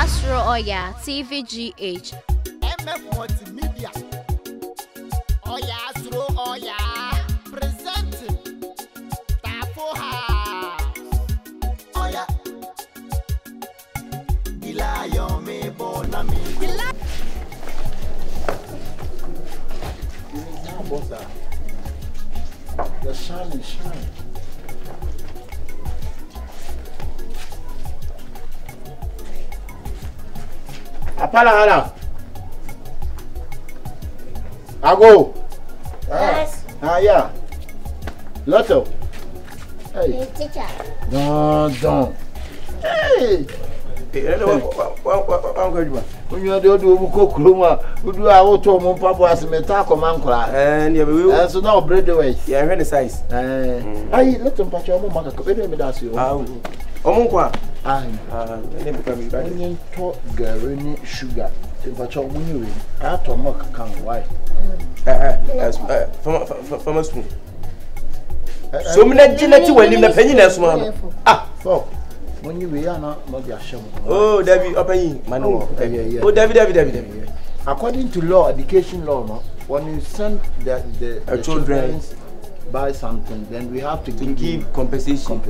Oyaa, Suro, Oyaa, Tvgh. MF Multimedia. Oyaa, Suro, Oyaa. Presenting Tafo. Oyaa. The lion me born a me. The sun is shining. Apala hala. Ago. Yes. Yeah. Lotto. Hey. Teacher. Don't. Hey. When you do Kruma, who do I want to move Papa as a metaco mancla? And you will so now bread away. Yeah, any size. I let them patch your mother. That's you. Omunqua. I never talk Garie sugar. Temperature when you out of mock can why? From a spoon. So many geneti when in the penny as one. Ah, for when you are not your show. Oh, David, open Manuel. Oh, David. According to law, education law, no, when you send the children buy something, then we have to give compensation.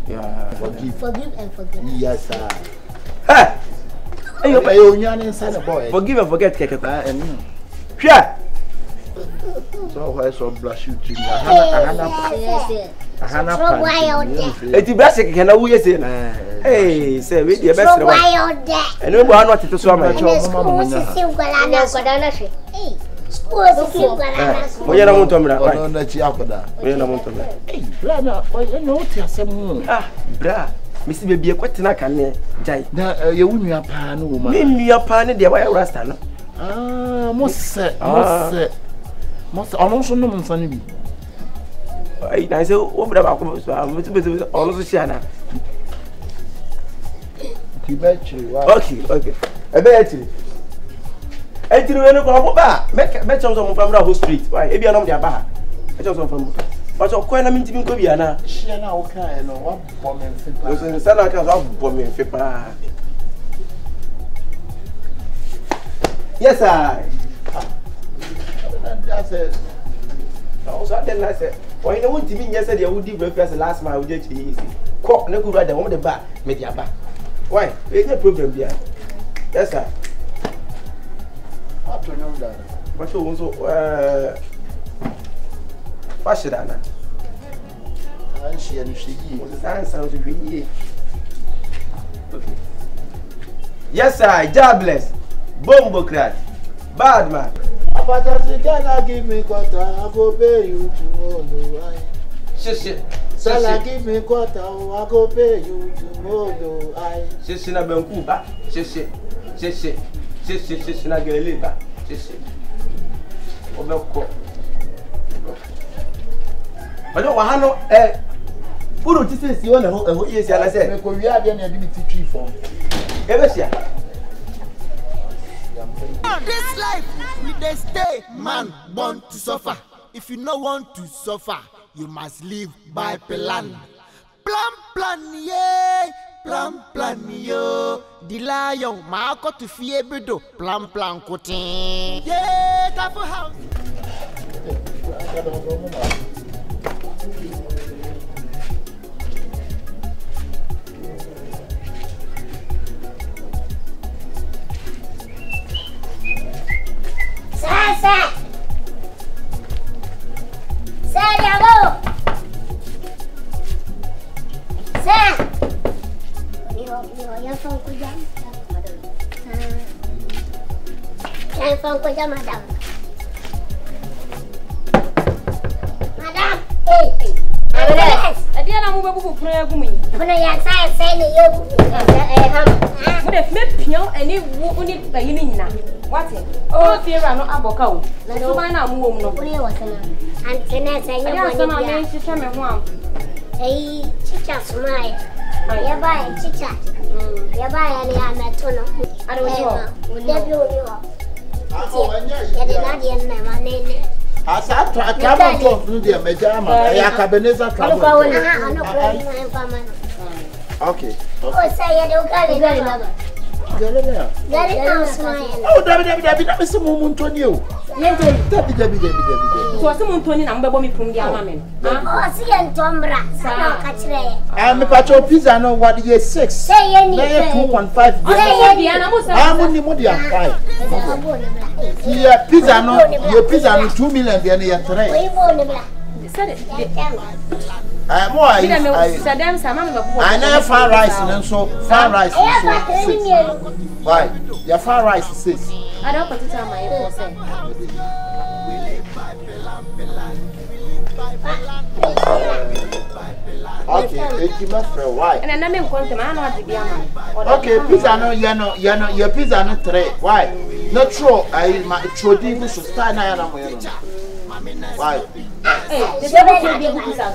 Yeah, forgive and forget. Yes, sir. Hey, you pay your inside a boy. Forgive and forget, Keke. Yeah. So why so blush you? It's basic. Can I wear it? Hey, say with your best. And we are not to swim. Hey, we are not to me. We are not to me. Hey, brother, I know what you say. Ah, bra. Missy baby, a question I can jai. Now, you win your pan, woman. Me, your pan, dear, why Rasta? Ah, most set. Most also no one funny. I say, over about almost Shana. Okay. I bet you. I didn't go back. Make some from the street. Why, if you are not your bar, I just want from. But of course, I mean to be Kobiana. She and now can no one bombing. Was in the Sana can have bombing. Yes, I. That's it. Also, then I said, why don't want to mean yesterday? I would do breakfast last night. I would just easy. Cock, no good right there on the back, media back. Why? There's no problem here. Yes, sir. How to know that? But you also, what should I know? I see and she sounds to be. Okay. Yes, sir. Jobless. Bombocrat. Bad man. But as you cannot give me quarter, I go pay you tomorrow. Shit. Sala give me quarter, I go pay you tomorrow. Shit, na benkuba. Shit. Na geleba. Shit. Obeko. But no wahano Puru ti say si won e yes ya na say. Me ko wi ade na di tree form. Ebesia. This life, we dey stay, man born to suffer. If you no want to suffer, you must live by plan. Plan, yeah. Plan, yo. The lion, ma ko to fie bedo. Plan, kotin. Yeah, Tafo house. Madam. Hey. I didn't move a prayer for me. When I say you, would have met Pio and it won't need by you now. What? Oh, fear I'm not about. No, I know who was and can I say, I to tell me one. Hey, chicha smile. You buy chicha. You buy any amatono. I don't know. Asa travel to the Acabenezer travel. Okay. Oh, say you don't Garie now smile. Oh, David, that is some moment on you. David. So some Tony number me from the army. Oh, see and Tombra. I'm a patch of pizza. No, what year 6? Say any 2.5. I'm only more than 5. Yeah, pizza. No, your pizza no 2 million. The other 3. I never fried rice and so fried rice. Why? Your fried rice is 6. I don't put it on my okay, it's my friend. Why? And then I'm going to man. Okay, pizza no, your pizza no 3. Why? Not true. I my true so start now. Why? Hey, the devil will be a pizza.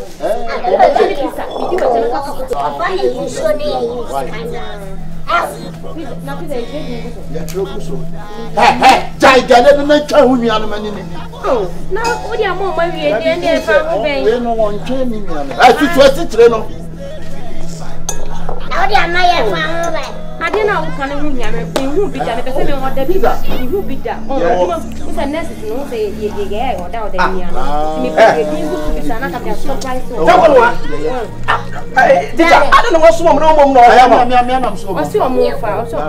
I didn't know can you hear me? You be done. The same on the pizza. You be done. Oh, it's a necessary. No, say you get or down there. Me pizza. I can't surprise you. I don't know what's wrong. No, I am. What's your move? What's your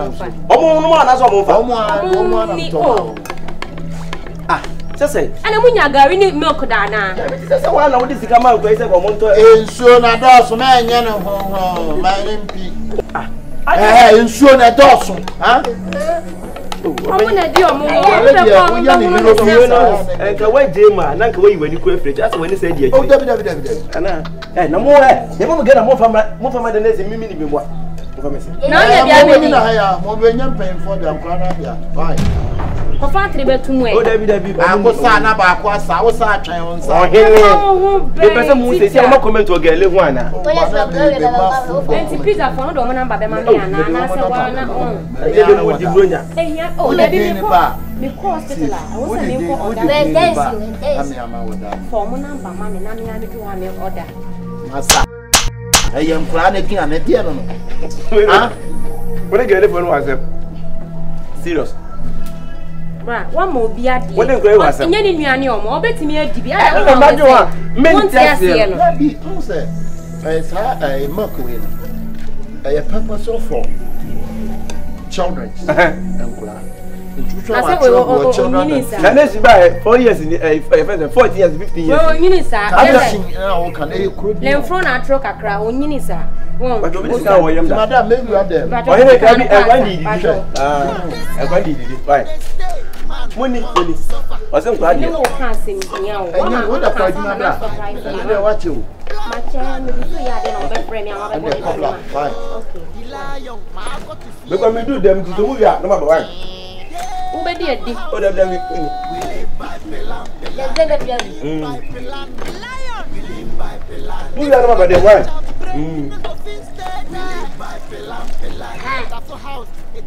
move? Ah, just say. And when you Garie need milk, Dana. That's the one. I would come out. I said, so now that's man. My MP. Ensure na dawson ha Omuna di omo enka we jema na nka we yiwani ko afreje asa wani say di oh David ana na mo e mo get na mo fama de nezi mimi ni bemwa mo fama se na ya bia be ni na ha mo be nyam pen for the nkwa na bia fine ko fatri betum e oh David ako sa na ba ko asa wo sa atwen won sa ohene e pese mu se si mo comment o gele hu ana enti pizza for no do mo number be ma me ana na se wa na e de mo di bronya ehia oh David me ko hospital I was me ko order for mo number ma me na me do ha me order masa ayem kra na kin na dia no ah what gele for no accept serious one more be at the any nuani or more betting me a DB. I don't know. It's a mercury. A purpose of for children. I said, we children. Can I buy 4 years in 40 years, 50 years? Oh, Unisa. I can learn from a truck a crowd, Unisa. Madam, maybe you are there. But I did it. Fine. Money. Wasn't glad you passing. What a fight, I watch you. My chair, maybe 3 yards on the frame. Fine. Okay. Because we do them to move out, number 1. Who be dead? Oh, them we are number 1.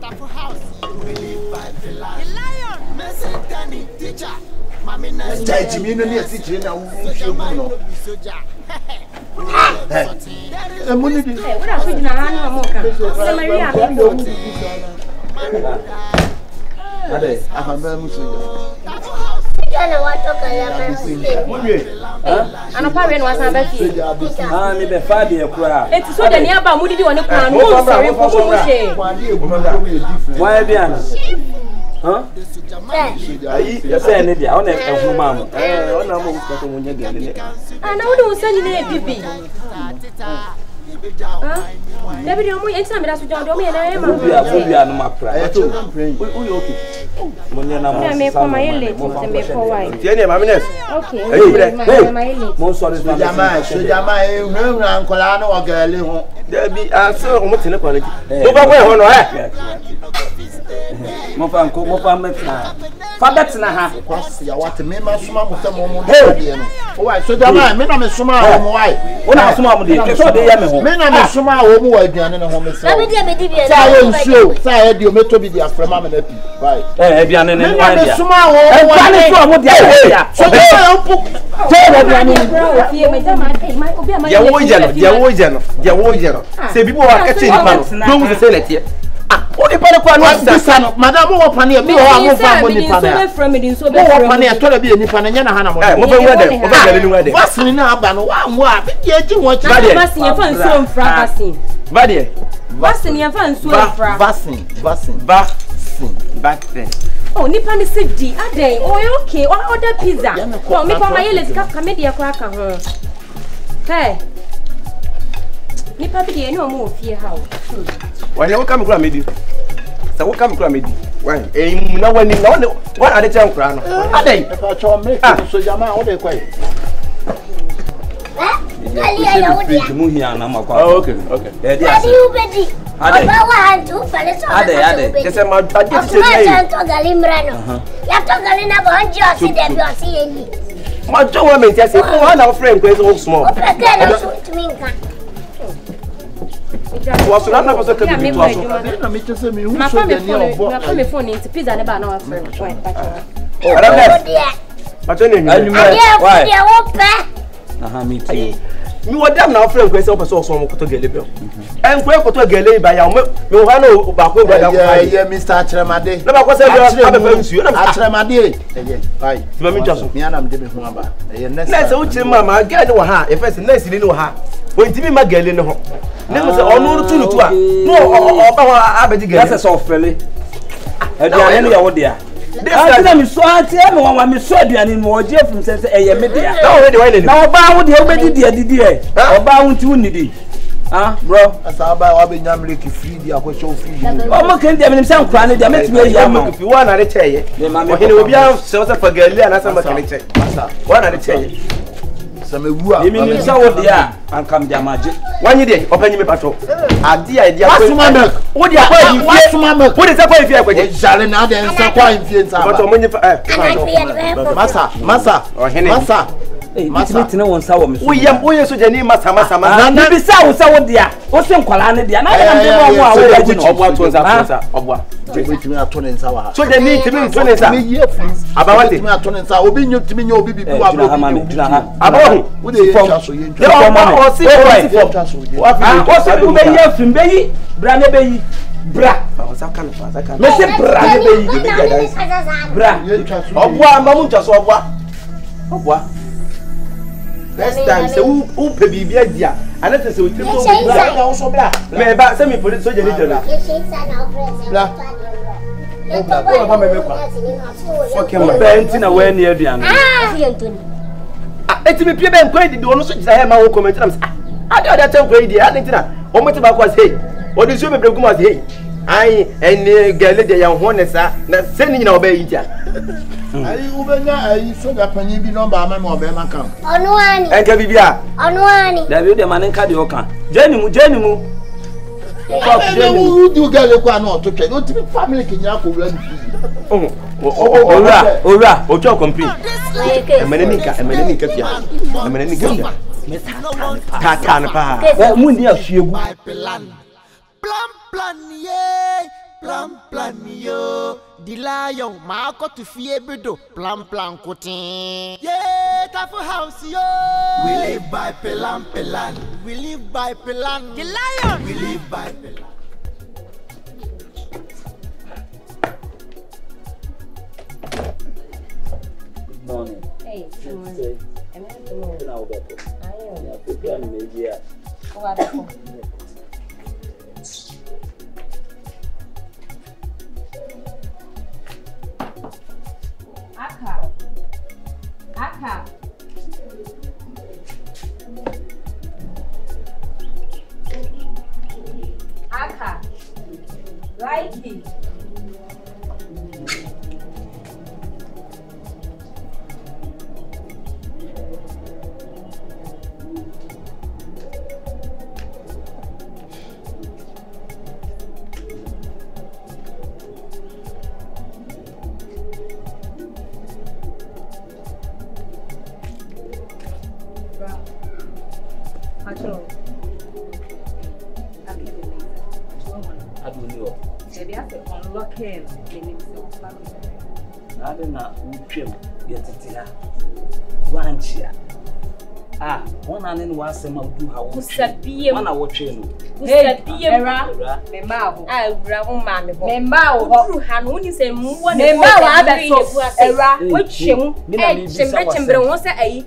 Tafo house. We live by the lion. Message Danny teacher. Mami na. Jimmy no near teacher na no. Money di. What are we na hanu amoka? Se Maria be. Ade, ahamba musoja. Jana watoka ya Ano pa we no asan ba fi. Ah, me be fa de kura. Enti so de ni aba mu didi woni kura no sorry for mu she. Why be an? Huh? Ayi, ya say ne dia, ona ehunu ma mo. Ona mo ko to munya gele ne. Ah, na wodi unsa ni na bibi. David, you want to me John? Do me we are no makra. We okay. Munya na mo. Me for my late, me for why. Tiene mamines. Okay. Hey, mo sorry for Jama, no ankola no ogale ho. There be answer o mo tene kwality. Mo ba ho no mo fa nko mo fa mefna. Fa betina ha. Kwasi ya wate me ma suma mo tamo mo de no. O wai so jama, me na me suma ho mo wai. O na suma mo de. So de ya me ho. Me na me suma ho mo wa aduane no ho me se. Na me dia me di bia. Sa yo nsuo, sa ya di o meto bi dia frema me na pi. Wai. Aduane ne wa dia. Me suma ho mo wa ne so mo dia. So de ya mpu. Je aduane ni. Ya wo je no. Se bibo wa ka che ni pa no. Do mu se le tie. Only para kwa no sano madam wo pane bi ho aho fa mo ni pane so from me so be wo pane to la bi ni pane nya na hana mo mo be wede mo be gale ni wede vaccine na aba no wa mo a bi eji wo chi vaccine ye fan so mfra vaccine vadie vaccine ye fan so mfra vaccine oh nipa ni se di aden oh okay order pizza oh me pa ma yele sika kamedia kwa aka ho hey nipa bi de ni o mo ofie ha o wani wo kam kura medi sa wo kam kura medi wan na wani na wani ade chan kura no aden pa cho me so jama o de kwai Ali ya udia. Mu hia na makwa. Oh okay. Ade ubedi. Aba wa hantu fale so. Ade. Kese ma ade ti se ni. Ma to gali mrano. Ya to gali na bo njo si de bi o si yeni. Ma jo wa me ti se ko wa na friend ko so small. O peke na so tumi nka. Wasu na na so ka bi to aso. Na me ti se me hu so de ni obo. Ma fa me phone ni pizza ne ba na wa friend. Oh, Arabe. Ma to ne nyu. Why? Ya wo pe. Aha me too. Mi wadam na friend ko se o person so mo koto gele be. En ko koto gele ba ya me ho na ba ko brother ko ai. Yeah, Mr. Atremade. Na ba ko se bi abefa nsuo na Atremade. Ai. Ti ba mi twa so. Mi anam de me ho aba. Na se o chiri mama ga de wo ha. E first na sili ni wo ha. O ntimi ma gele ni ho. Na mo se onu tu tu a. No o ba ho abedi gele. Ya se so fele. Aduane no ya wo dia. Atina mi so ati e me wan mi so aduane mo oje fun se eye me dia. Na o de wa ni. Na oba wo de obedi didi e. Oba wo nti wo nidi. Ah bro. Asaba wa be nyamre ki free dia ko show free. O mo kan dia me se nkura ne dia metime eyi ama. Fi wa na de cheye. O hene obi an se se fagali ana sa makane che. Wa na de cheye. Samewu a. Emi sa wo dia ankam dia maje. Wanyi de opanyi me pato. Ade a dia ko. Wasuma mek. Wo dia kwa ifie. Wasuma mek. Wo de se kwa ifie akwaje. Jare na de nsa kwa ifie nsa. Pato monyi Masa. Masa. Masa tine won sa wo me so. Wo ye so jani masa. Na bi sa wo dia. Wo se nkwala ne dia. Na ya me mo a wo ya ji no. Obwa to nsa. Obwa. Timi atone nsa wa ha. So jani timi to nsa. Timi ye please. Abawate. Timi atone nsa. Obi nyo timi nyo obi bibi wa bro. Abawo. Wo de ye twa so ye ntwa. Yo ma o si wa fi wo be ye fim be yi. Bra ne be yi. Bra. Zaka. Me se bra ne be yi. Bra. Obwa ma mu ntwa so obwa. Next time say who pay bibi adia anete say we trip so bra wo so bra me ba say me police soldier ni jere bra o ba me kwa okay ma benti na we ne aduan eti me pie be nkwa di ono so gira he ma wo comment na ade ade tem kwa di ade ntina o mo te ba kwa say o di so me bregu ma say ai eni gele de ya ho ne sa na se ni na oba yi tia ai ubenya ai soja panyi bi number ama me oba ma kan onu ani enka bibia onu ani da bi de manen ka de oka jeni mu you do gele kwa na ototwe no ti family kinya ko wura ni ora ojo kompi emene ni ka fia ta kan pa mu ni afiegu plan yo the lion ma ko to fie bedo plan kotin yeah Tafo house yo we live by plan the lion we live by plan. Good morning. Hey, good morning. Aka. Likeee. Unlocking I don't know who trim yet. Ranchia one and was some do how Usabi, one hour train. Usabi, Memao, I ground mammy, Memao, who had only said one, Memao, which him, Timber was a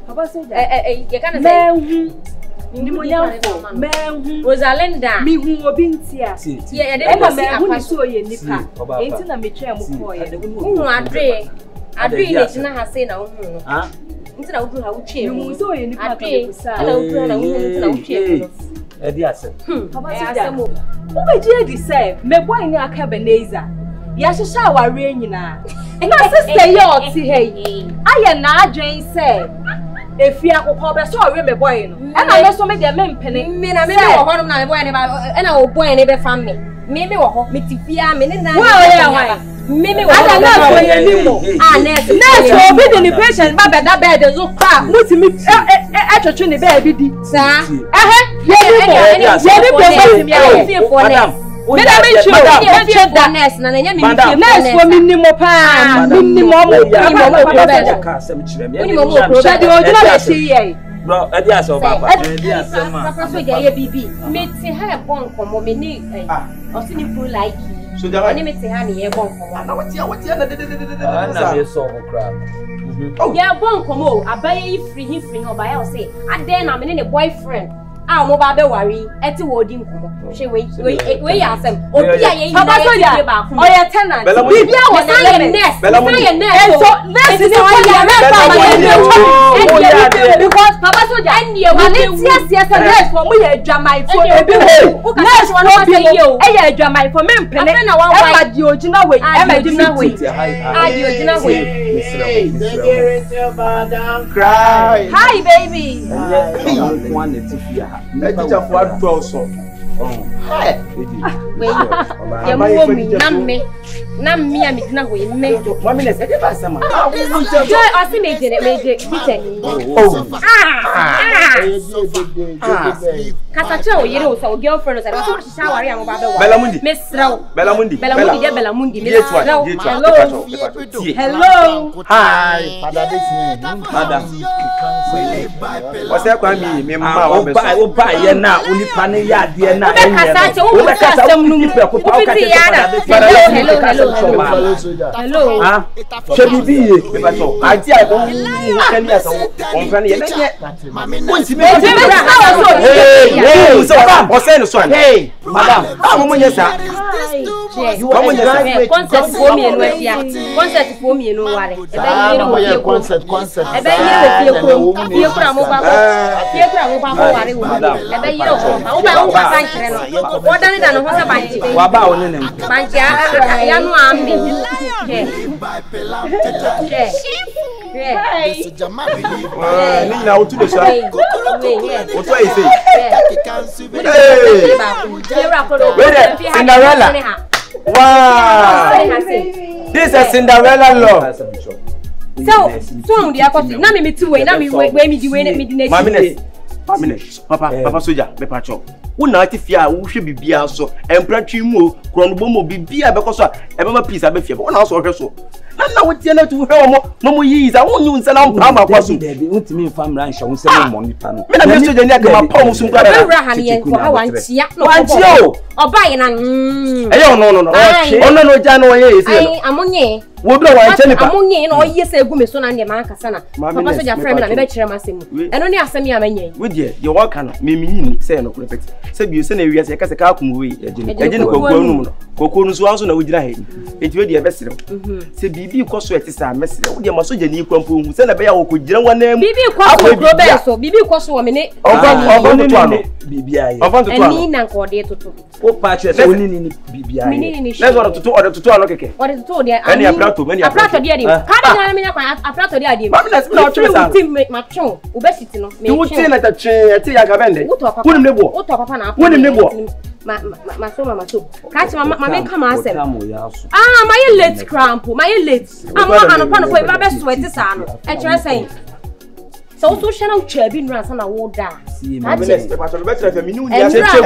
Rosalinda, me who were being here. Yeah, I never saw you in Nipa. Ain't a mature who are Dre. I dream it now has said no. Instead of how change, so in Nipa, who dear deserve, me boy in Acabenezer. Yes, shower rain now. And my sister, you're see, I am not Jane said. If you are a so remember boy, and I also made their men penny. Men, I may one of my boy and I will boy and ever family. Maybe we'll hope me to be a minute. Well, maybe I don't know for your new. Ah, next, will be the patient, but that bed is so far. What's me at a trinity baby, sir? I'm about to worry. At the wording, she wait, ask them. Oh, yeah, Papa, so you're about Oyaa tenant. Baby, I was saying nest. So, this is why because Papa, so and you yes, and yes, for me, a Jamai for a bill. Next one, a Jamai for me, Penna, I the original way. I'm a dinner way. I the original way. Cry. Hi, baby. Teacher for 12 so. Hey. Nam me am na we me. 1 minute e dey pass am. Joy o si me jere me je teacher. Kasa che o yere o so girlfriend o say o so shawari am ba be wa. Belamundi. Me sraw. Belamundi. Belamundi me sraw. Hello. Hi. Father this me. Madam. What's kwa me mama wa be so. O ba ye na onipa ne ya de na enye. O be kasa asem nu. Hello. Ah. Shebi me ba to. Anti I don kan ya so. On fan ye na ye. Wonti me. Hey, so what's saying so? Hey, madam. How much is that? You want to concert for me and where you concert for me and no worry. Concert. I bet you from over. What done it and what's a bank? What about him? Young one. Now to the side. What do I say? Cinderella. Wow. This is Cinderella law. So the account. Now me two way. Now me where me do me. 5 minutes. Papa soldier, me pacho. Wo na atifia wo hwe bibia so empratwi mu kronbo mo bibia be koso e be ma peace abefia wo na so hwe so na wo tie na tu hwe mo no mo yi za wo nyu nse na mpa ma kwaso untimi famra nhwe wo se mo nipa no me na me soldier ni aka ma pa mo sum kwa da ewra han ye ko ha wantia o oba na eyo no no ja no ye ese ai amonye wo bla wantia nipa amonye na oye se egu me so na ndie ma aka sana papa soldier frame na me be kire masemu eno ni asemi amanye we die ye wo kana me yin say no ko repeti se bi se na wi ase ka se ka akum we eje ni kokko num no kokko nu so anso na wo gina he enti we die be sere se bibi ko so etisa mesere wo die ma so je ni kwampo hu se na be ya wo ko gira wana mu bibi ko so pro be so bibi ko so wo me ne ogon to ano bibi aye eni na ko de toto o pa che so ni bibi aye let's order toto ano keke order toto de any aprato de ka de na me na kwa aprato de ade ma me na se na otwe sa ma tron obesity no me tu ti na ta twe ati ya ka bende woni me bo to papa na woni me bo ma so ka chi ma me kama asem my late cramp my late ano ko ba be sweat sa no e kire sen so channel chabi nra sa na wo da see me. Acabenezer, the pastor better for me. You need to check.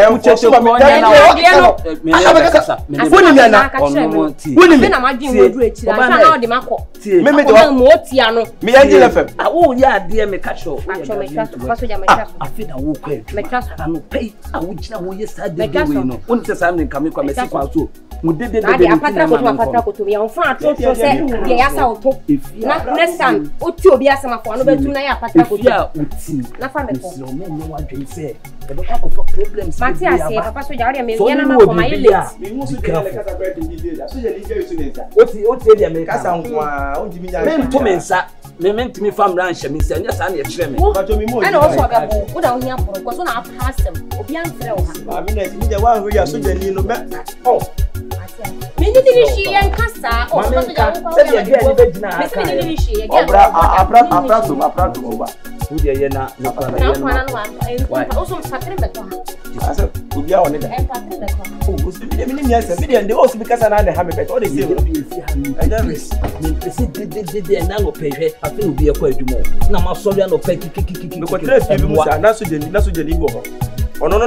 Next time, Otio be as my phone, but tonight, problems. Matthias, Papa, so you may be for my lips. Meant me from ranch, and Miss Yes, I'm a chairman. And also, what I hear for was on our past them. I mean, the one who are so genuine. Oh, Ministry and Cassa, or no,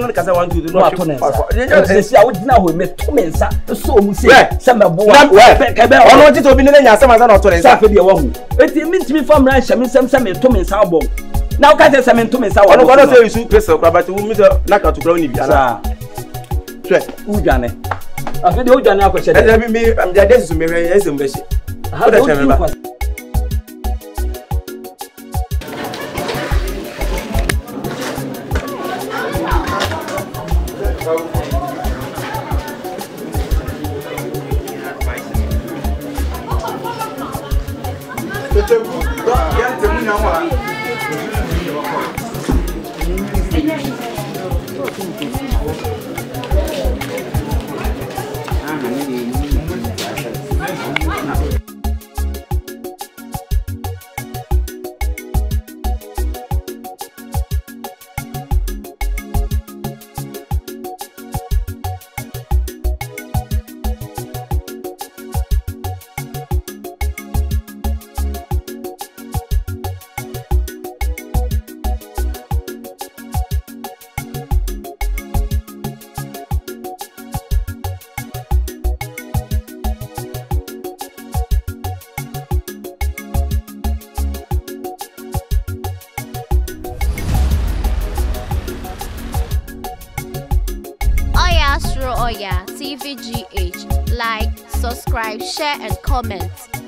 because I want to do not to say I would now make 2 men, so we say, some of what I wanted to be in some other to it means me from ranch, I mean, some 2 men album. Now, can't I say 2 men? I don't want to say you should press up, but you will knock out to grow in Ujane. I feel the Ujana question. I'm the address to me. How do you remember? Suro Oyaa, Tvgh. Like, subscribe, share, and comment.